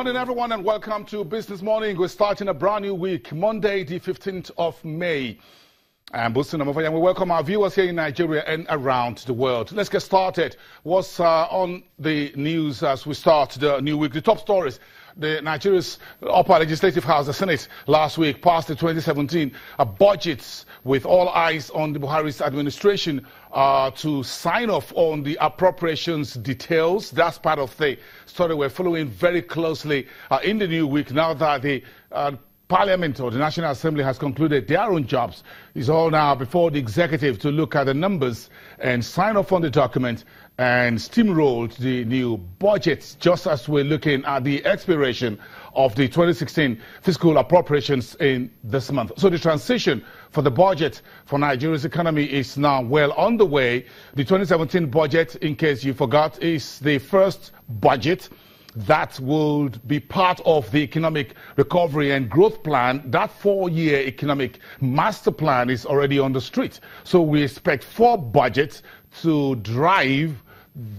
morning, everyone, and welcome to Business Morning. We're starting a brand new week, Monday, the 15th of May. I'm Adeosun, and we welcome our viewers here in Nigeria and around the world. Let's get started. What's on the news as we start the new week? The top stories. Nigeria's upper legislative house, the Senate, last week passed the 2017 budgets with all eyes on the Buhari's administration to sign off on the appropriations details. That's part of the story we're following very closely in the new week now that the Parliament or the National Assembly has concluded their own jobs. It's all now before the executive to look at the numbers and sign off on the document and steamrolled the new budget, just as we're looking at the expiration of the 2016 fiscal appropriations in this month. So the transition for the budget for Nigeria's economy is now well underway. The 2017 budget, in case you forgot, is the first budget that would be part of the economic recovery and growth plan. That 4-year economic master plan is already on the street. So we expect 4 budgets to drive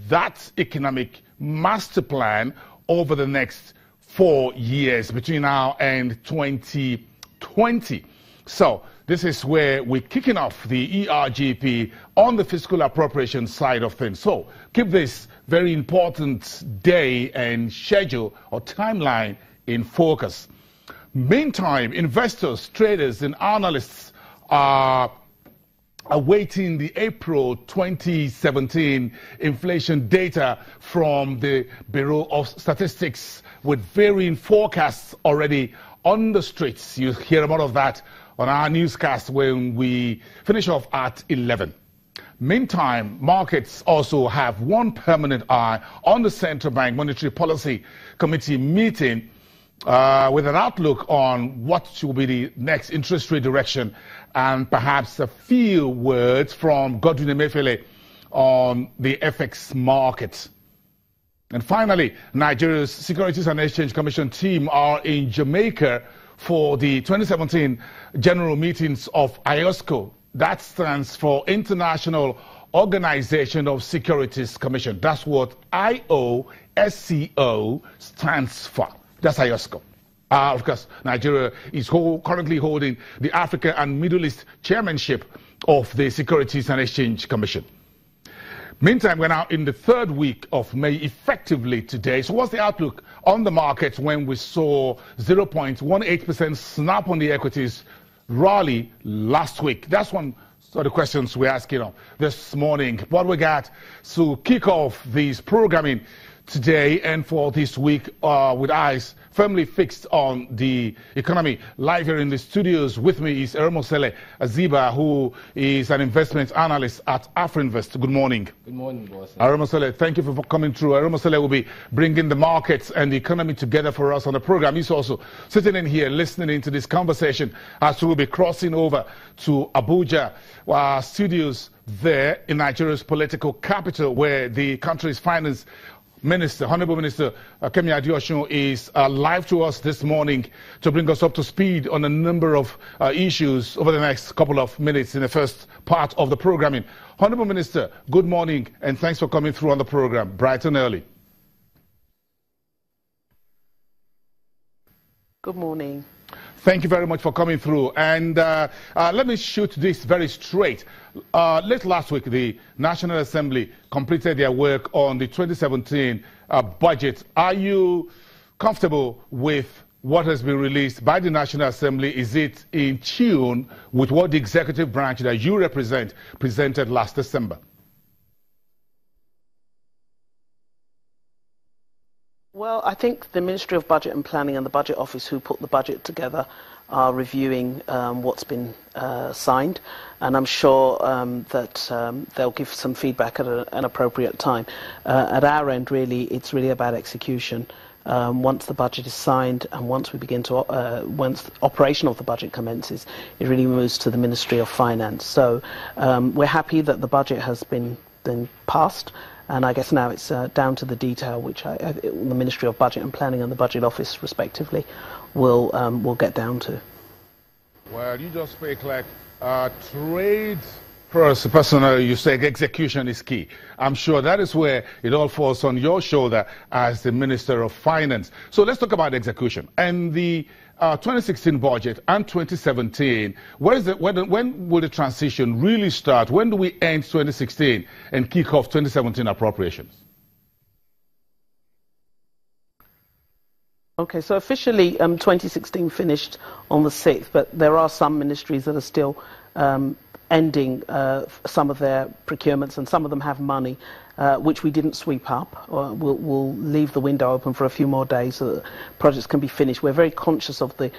that economic master plan over the next 4 years between now and 2020. So this is where we're kicking off the ERGP on the fiscal appropriation side of things. So keep this very important day and schedule or timeline in focus. Meantime, investors, traders, and analysts are awaiting the April 2017 inflation data from the Bureau of Statistics with varying forecasts already on the streets. You hear about of that on our newscast when we finish off at 11. Meantime, markets also have one permanent eye on the Central Bank Monetary Policy Committee meeting with an outlook on what should be the next interest rate direction and perhaps a few words from Godwin Emefiele on the FX market. And finally, Nigeria's Securities and Exchange Commission team are in Jamaica for the 2017 general meetings of IOSCO. That stands for International Organization of Securities Commission. That's what IOSCO stands for. That's IOSCO. Of course, Nigeria is currently holding the Africa and Middle East chairmanship of the Securities and Exchange Commission. Meantime, we're now in the 3rd week of May, effectively today. So what's the outlook on the markets when we saw 0.18% snap on the equities rally last week? That's one of the questions we're asking this morning. What we got to kick off this programming today and for this week with eyes firmly fixed on the economy. Live here in the studios with me is Eremosele Aziba, who is an investment analyst at Afrinvest. Good morning. Good morning, boss. Eremosele, thank you for coming through. Eremosele will be bringing the markets and the economy together for us on the program. He's also sitting in here listening into this conversation as we will be crossing over to Abuja, our studios there in Nigeria's political capital, where the country's finance Minister, Honorable Minister Adeosun is live to us this morning to bring us up to speed on a number of issues over the next couple of minutes in the first part of the programming. Honorable Minister, good morning and thanks for coming through on the program bright and early. Good morning. Thank you very much for coming through. And let me shoot this very straight. Late last week, the National Assembly completed their work on the 2017 budget. Are you comfortable with what has been released by the National Assembly? Is it in tune with what the executive branch that you represent presented last December? Well, I think the Ministry of Budget and Planning and the Budget Office, who put the budget together, are reviewing what's been signed, and I'm sure that they'll give some feedback at an appropriate time. At our end, really, it's really about execution. Once the budget is signed and once we begin to, once the operation of the budget commences, it really moves to the Ministry of Finance. So we're happy that the budget has been passed. And I guess now it's down to the detail, which the Ministry of Budget and Planning and the Budget Office, respectively, will get down to. Well, you just speak like trade For us personally, you say execution is key. I'm sure that is where it all falls on your shoulder as the Minister of Finance. So let's talk about execution. And the 2016 budget and 2017, when will the transition really start? When do we end 2016 and kick off 2017 appropriations? Okay, so officially 2016 finished on the 6th, but there are some ministries that are still ending some of their procurements, and some of them have money which we didn't sweep up. We'll leave the window open for a few more days so that projects can be finished. We're very conscious of the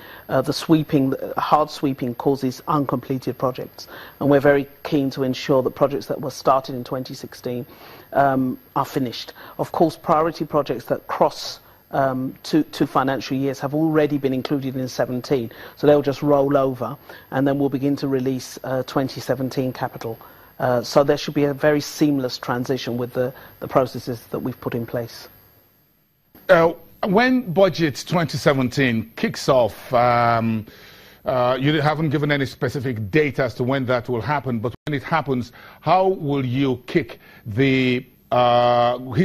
sweeping. Hard sweeping causes uncompleted projects, and we're very keen to ensure that projects that were started in 2016 are finished. Of course, priority projects that cross two financial years have already been included in 17, so they'll just roll over, and then we'll begin to release 2017 capital. So there should be a very seamless transition with the processes that we've put in place. When budget 2017 kicks off, you haven't given any specific date as to when that will happen, but when it happens, how will you hit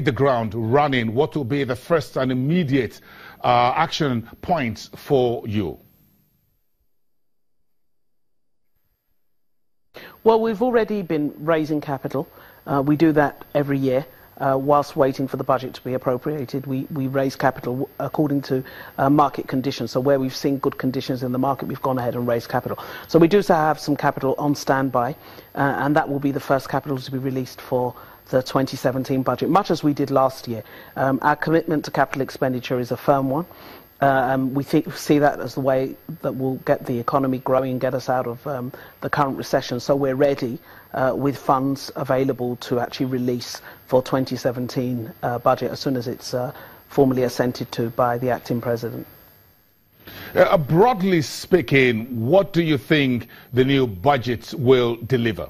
the ground running? What will be the first and immediate action points for you? Well, we've already been raising capital. We do that every year. Whilst waiting for the budget to be appropriated, we raise capital according to market conditions. So where we've seen good conditions in the market, we've gone ahead and raised capital. So we do have some capital on standby, and that will be the first capital to be released for the 2017 budget, much as we did last year. Our commitment to capital expenditure is a firm one. We see that as the way that will get the economy growing and get us out of the current recession. So we're ready with funds available to actually release for 2017 budget as soon as it's formally assented to by the acting president. Broadly speaking, what do you think the new budget will deliver?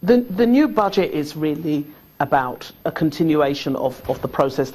The new budget is really about a continuation of the process